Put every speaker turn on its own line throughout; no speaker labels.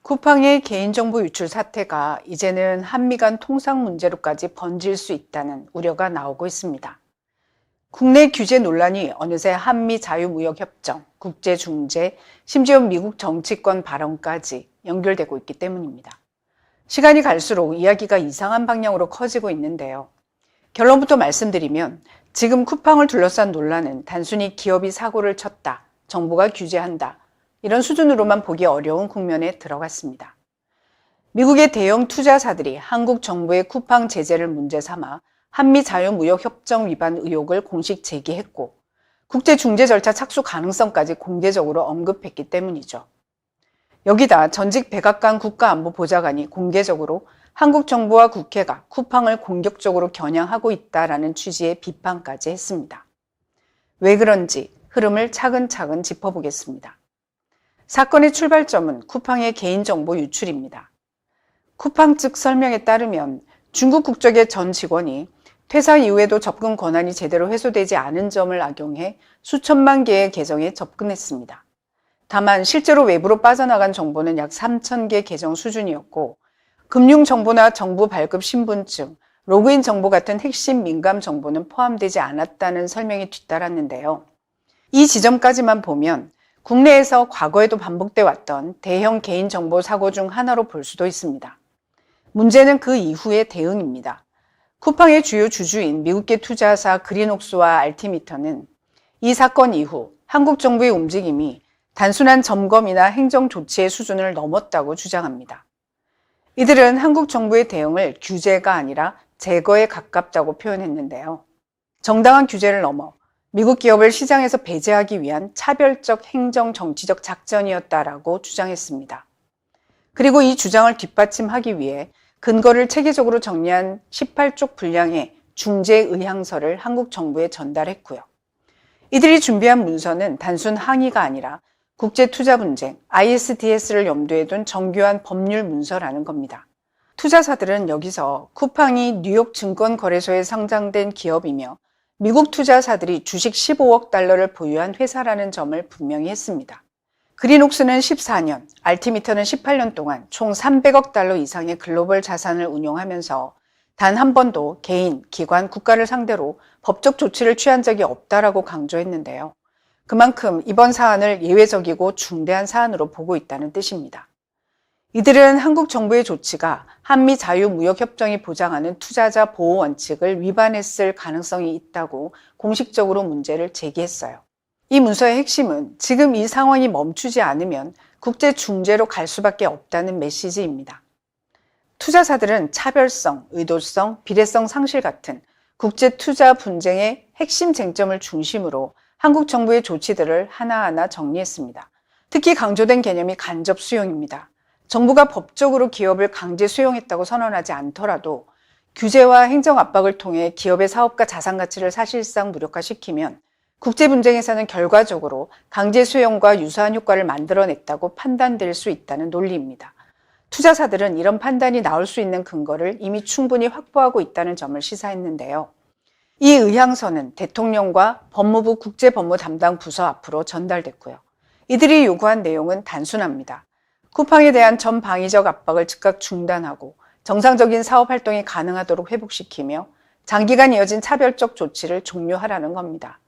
쿠팡의 개인정보 유출 사태가 이제는 한미 간 통상 문제로까지 번질 수 있다는 우려가 나오고 있습니다. 국내 규제 논란이 어느새 한미 자유무역협정, 국제중재, 심지어 미국 정치권 발언까지 연결되고 있기 때문입니다. 시간이 갈수록 이야기가 이상한 방향으로 커지고 있는데요. 결론부터 말씀드리면 지금 쿠팡을 둘러싼 논란은 단순히 기업이 사고를 쳤다, 정부가 규제한다, 이런 수준으로만 보기 어려운 국면에 들어갔습니다. 미국의 대형 투자사들이 한국 정부의 쿠팡 제재를 문제 삼아 한미 자유무역협정 위반 의혹을 공식 제기했고 국제중재 절차 착수 가능성까지 공개적으로 언급했기 때문이죠. 여기다 전직 백악관 국가안보보좌관이 공개적으로 한국 정부와 국회가 쿠팡을 공격적으로 겨냥하고 있다라는 취지의 비판까지 했습니다. 왜 그런지 흐름을 차근차근 짚어보겠습니다. 사건의 출발점은 쿠팡의 개인정보 유출입니다. 쿠팡 측 설명에 따르면 중국 국적의 전 직원이 퇴사 이후에도 접근 권한이 제대로 해소되지 않은 점을 악용해 수천만 개의 계정에 접근했습니다. 다만 실제로 외부로 빠져나간 정보는 약 3,000개 계정 수준이었고 금융정보나 정부 발급 신분증, 로그인 정보 같은 핵심 민감 정보는 포함되지 않았다는 설명이 뒤따랐는데요. 이 지점까지만 보면 국내에서 과거에도 반복돼 왔던 대형 개인정보 사고 중 하나로 볼 수도 있습니다. 문제는 그 이후의 대응입니다. 쿠팡의 주요 주주인 미국계 투자사 그린옥스와 알티미터는 이 사건 이후 한국 정부의 움직임이 단순한 점검이나 행정 조치의 수준을 넘었다고 주장합니다. 이들은 한국 정부의 대응을 규제가 아니라 제거에 가깝다고 표현했는데요. 정당한 규제를 넘어 미국 기업을 시장에서 배제하기 위한 차별적 행정 정치적 작전이었다라고 주장했습니다. 그리고 이 주장을 뒷받침하기 위해 근거를 체계적으로 정리한 18쪽 분량의 중재 의향서를 한국 정부에 전달했고요. 이들이 준비한 문서는 단순 항의가 아니라 국제투자 분쟁, ISDS를 염두에 둔 정교한 법률 문서라는 겁니다. 투자사들은 여기서 쿠팡이 뉴욕 증권거래소에 상장된 기업이며 미국 투자사들이 주식 15억 달러를 보유한 회사라는 점을 분명히 했습니다. 그린옥스는 14년, 알티미터는 18년 동안 총 300억 달러 이상의 글로벌 자산을 운용하면서 단 한 번도 개인, 기관, 국가를 상대로 법적 조치를 취한 적이 없다라고 강조했는데요. 그만큼 이번 사안을 예외적이고 중대한 사안으로 보고 있다는 뜻입니다. 이들은 한국 정부의 조치가 한미 자유무역협정이 보장하는 투자자 보호 원칙을 위반했을 가능성이 있다고 공식적으로 문제를 제기했어요. 이 문서의 핵심은 지금 이 상황이 멈추지 않으면 국제중재로 갈 수밖에 없다는 메시지입니다. 투자사들은 차별성, 의도성, 비례성 상실 같은 국제투자 분쟁의 핵심 쟁점을 중심으로 한국 정부의 조치들을 하나하나 정리했습니다. 특히 강조된 개념이 간접 수용입니다. 정부가 법적으로 기업을 강제 수용했다고 선언하지 않더라도 규제와 행정 압박을 통해 기업의 사업과 자산 가치를 사실상 무력화시키면 국제 분쟁에서는 결과적으로 강제 수용과 유사한 효과를 만들어냈다고 판단될 수 있다는 논리입니다. 투자사들은 이런 판단이 나올 수 있는 근거를 이미 충분히 확보하고 있다는 점을 시사했는데요. 이 의향서는 대통령과 법무부 국제법무 담당 부서 앞으로 전달됐고요. 이들이 요구한 내용은 단순합니다. 쿠팡에 대한 전 방위적 압박을 즉각 중단하고 정상적인 사업 활동이 가능하도록 회복시키며 장기간 이어진 차별적 조치를 종료하라는 겁니다.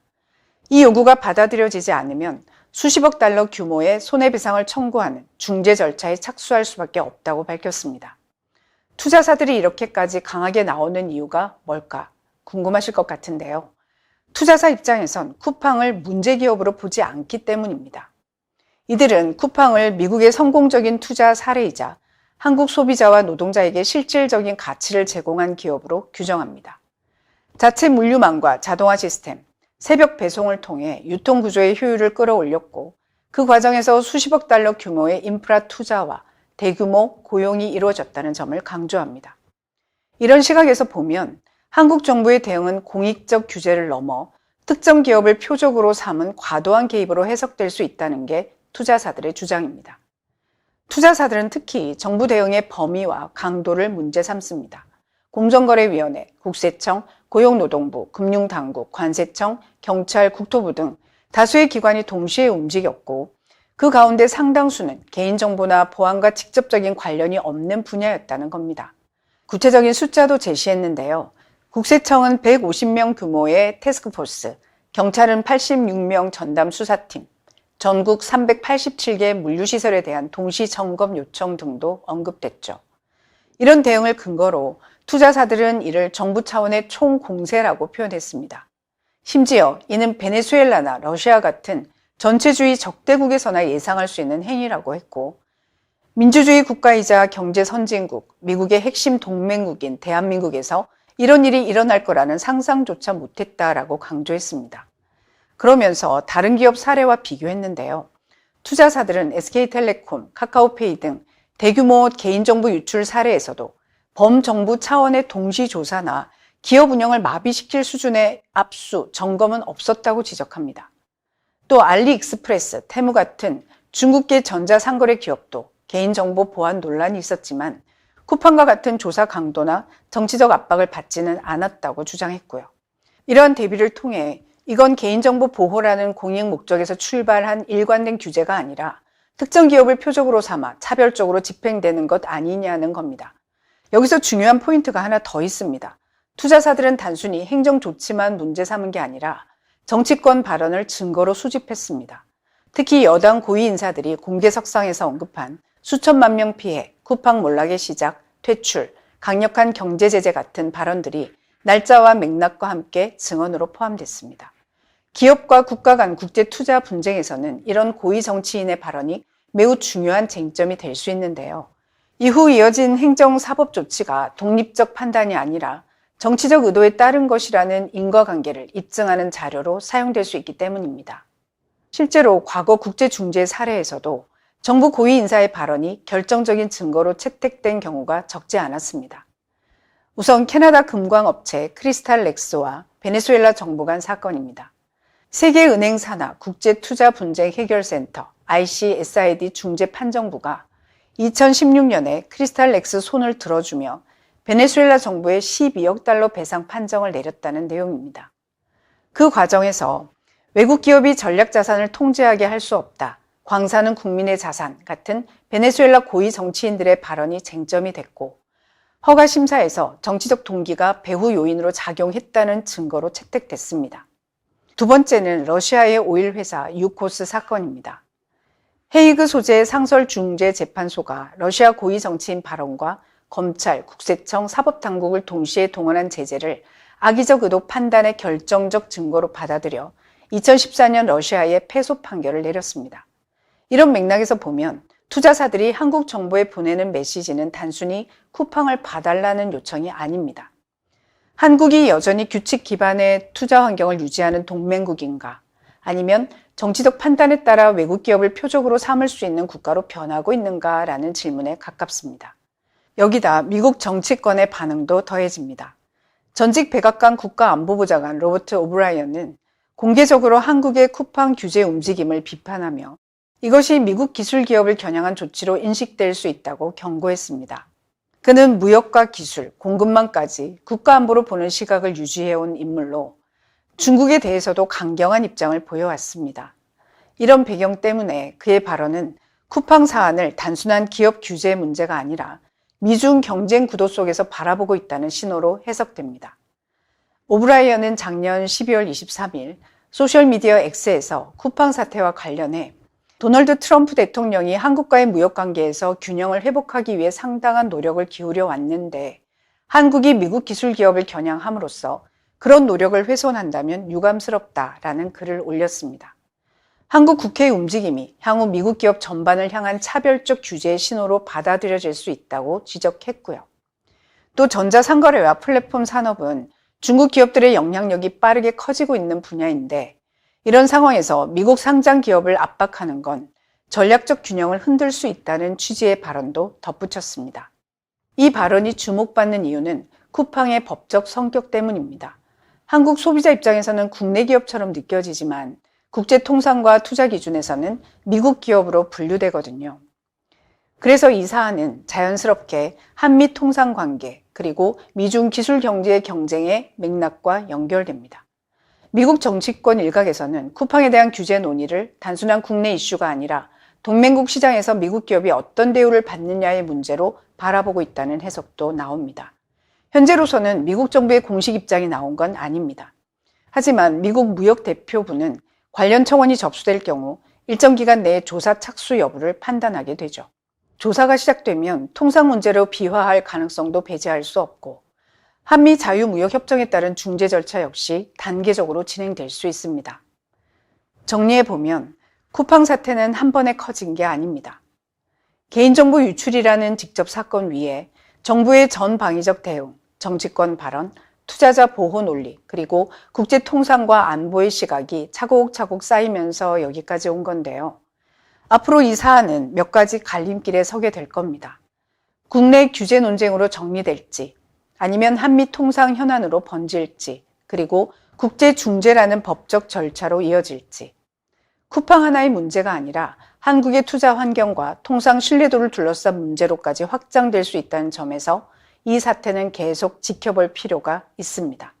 이 요구가 받아들여지지 않으면 수십억 달러 규모의 손해배상을 청구하는 중재 절차에 착수할 수밖에 없다고 밝혔습니다. 투자사들이 이렇게까지 강하게 나오는 이유가 뭘까 궁금하실 것 같은데요. 투자사 입장에선 쿠팡을 문제기업으로 보지 않기 때문입니다. 이들은 쿠팡을 미국의 성공적인 투자 사례이자 한국 소비자와 노동자에게 실질적인 가치를 제공한 기업으로 규정합니다. 자체 물류망과 자동화 시스템, 새벽 배송을 통해 유통구조의 효율을 끌어올렸고 그 과정에서 수십억 달러 규모의 인프라 투자와 대규모 고용이 이루어졌다는 점을 강조합니다. 이런 시각에서 보면 한국 정부의 대응은 공익적 규제를 넘어 특정 기업을 표적으로 삼은 과도한 개입으로 해석될 수 있다는 게 투자사들의 주장입니다. 투자사들은 특히 정부 대응의 범위와 강도를 문제 삼습니다. 공정거래위원회, 국세청, 고용노동부, 금융당국, 관세청, 경찰, 국토부 등 다수의 기관이 동시에 움직였고 그 가운데 상당수는 개인정보나 보안과 직접적인 관련이 없는 분야였다는 겁니다. 구체적인 숫자도 제시했는데요. 국세청은 150명 규모의 태스크포스, 경찰은 86명 전담 수사팀, 전국 387개 물류시설에 대한 동시 점검 요청 등도 언급됐죠. 이런 대응을 근거로 투자사들은 이를 정부 차원의 총공세라고 표현했습니다. 심지어 이는 베네수엘라나 러시아 같은 전체주의 적대국에서나 예상할 수 있는 행위라고 했고, 민주주의 국가이자 경제 선진국, 미국의 핵심 동맹국인 대한민국에서 이런 일이 일어날 거라는 상상조차 못했다라고 강조했습니다. 그러면서 다른 기업 사례와 비교했는데요. 투자사들은 SK텔레콤, 카카오페이 등 대규모 개인정보 유출 사례에서도 범정부 차원의 동시조사나 기업 운영을 마비시킬 수준의 압수, 점검은 없었다고 지적합니다. 또 알리익스프레스, 테무 같은 중국계 전자상거래 기업도 개인정보 보안 논란이 있었지만 쿠팡과 같은 조사 강도나 정치적 압박을 받지는 않았다고 주장했고요. 이러한 대비를 통해 이건 개인정보 보호라는 공익 목적에서 출발한 일관된 규제가 아니라 특정 기업을 표적으로 삼아 차별적으로 집행되는 것 아니냐는 겁니다. 여기서 중요한 포인트가 하나 더 있습니다. 투자사들은 단순히 행정 조치만 문제 삼은 게 아니라 정치권 발언을 증거로 수집했습니다. 특히 여당 고위 인사들이 공개석상에서 언급한 수천만 명 피해, 쿠팡 몰락의 시작, 퇴출, 강력한 경제 제재 같은 발언들이 날짜와 맥락과 함께 증언으로 포함됐습니다. 기업과 국가 간 국제 투자 분쟁에서는 이런 고위 정치인의 발언이 매우 중요한 쟁점이 될 수 있는데요. 이후 이어진 행정사법 조치가 독립적 판단이 아니라 정치적 의도에 따른 것이라는 인과관계를 입증하는 자료로 사용될 수 있기 때문입니다. 실제로 과거 국제중재 사례에서도 정부 고위 인사의 발언이 결정적인 증거로 채택된 경우가 적지 않았습니다. 우선 캐나다 금광업체 크리스탈렉스와 베네수엘라 정부 간 사건입니다. 세계은행 산하 국제투자분쟁해결센터 ICSID 중재판정부가 2016년에 크리스탈렉스 손을 들어주며 베네수엘라 정부에 12억 달러 배상 판정을 내렸다는 내용입니다. 그 과정에서 외국 기업이 전략 자산을 통제하게 할 수 없다, 광산은 국민의 자산 같은 베네수엘라 고위 정치인들의 발언이 쟁점이 됐고, 허가 심사에서 정치적 동기가 배후 요인으로 작용했다는 증거로 채택됐습니다. 두 번째는 러시아의 오일 회사 유코스 사건입니다. 헤이그 소재 상설중재재판소가 러시아 고위 정치인 발언과 검찰, 국세청, 사법당국을 동시에 동원한 제재를 악의적 의도 판단의 결정적 증거로 받아들여 2014년 러시아에 패소 판결을 내렸습니다. 이런 맥락에서 보면 투자사들이 한국 정부에 보내는 메시지는 단순히 쿠팡을 봐달라는 요청이 아닙니다. 한국이 여전히 규칙 기반의 투자 환경을 유지하는 동맹국인가, 아니면 정치적 판단에 따라 외국 기업을 표적으로 삼을 수 있는 국가로 변하고 있는가라는 질문에 가깝습니다. 여기다 미국 정치권의 반응도 더해집니다. 전직 백악관 국가안보보좌관 로버트 오브라이언은 공개적으로 한국의 쿠팡 규제 움직임을 비판하며 이것이 미국 기술 기업을 겨냥한 조치로 인식될 수 있다고 경고했습니다. 그는 무역과 기술, 공급망까지 국가안보로 보는 시각을 유지해온 인물로 중국에 대해서도 강경한 입장을 보여왔습니다. 이런 배경 때문에 그의 발언은 쿠팡 사안을 단순한 기업 규제 문제가 아니라 미중 경쟁 구도 속에서 바라보고 있다는 신호로 해석됩니다. 오브라이언은 작년 12월 23일 소셜미디어 X에서 쿠팡 사태와 관련해 도널드 트럼프 대통령이 한국과의 무역관계에서 균형을 회복하기 위해 상당한 노력을 기울여 왔는데 한국이 미국 기술 기업을 겨냥함으로써 그런 노력을 훼손한다면 유감스럽다라는 글을 올렸습니다. 한국 국회의 움직임이 향후 미국 기업 전반을 향한 차별적 규제의 신호로 받아들여질 수 있다고 지적했고요. 또 전자상거래와 플랫폼 산업은 중국 기업들의 영향력이 빠르게 커지고 있는 분야인데 이런 상황에서 미국 상장 기업을 압박하는 건 전략적 균형을 흔들 수 있다는 취지의 발언도 덧붙였습니다. 이 발언이 주목받는 이유는 쿠팡의 법적 성격 때문입니다. 한국 소비자 입장에서는 국내 기업처럼 느껴지지만 국제 통상과 투자 기준에서는 미국 기업으로 분류되거든요. 그래서 이 사안은 자연스럽게 한미 통상 관계 그리고 미중 기술 경제의 경쟁의 맥락과 연결됩니다. 미국 정치권 일각에서는 쿠팡에 대한 규제 논의를 단순한 국내 이슈가 아니라 동맹국 시장에서 미국 기업이 어떤 대우를 받느냐의 문제로 바라보고 있다는 해석도 나옵니다. 현재로서는 미국 정부의 공식 입장이 나온 건 아닙니다. 하지만 미국 무역대표부는 관련 청원이 접수될 경우 일정 기간 내에 조사 착수 여부를 판단하게 되죠. 조사가 시작되면 통상 문제로 비화할 가능성도 배제할 수 없고 한미 자유무역협정에 따른 중재 절차 역시 단계적으로 진행될 수 있습니다. 정리해보면 쿠팡 사태는 한 번에 커진 게 아닙니다. 개인정보 유출이라는 직접 사건 위에 정부의 전방위적 대응, 정치권 발언, 투자자 보호 논리, 그리고 국제 통상과 안보의 시각이 차곡차곡 쌓이면서 여기까지 온 건데요. 앞으로 이 사안은 몇 가지 갈림길에 서게 될 겁니다. 국내 규제 논쟁으로 정리될지, 아니면 한미 통상 현안으로 번질지, 그리고 국제 중재라는 법적 절차로 이어질지. 쿠팡 하나의 문제가 아니라 한국의 투자 환경과 통상 신뢰도를 둘러싼 문제로까지 확장될 수 있다는 점에서 이 사태는 계속 지켜볼 필요가 있습니다.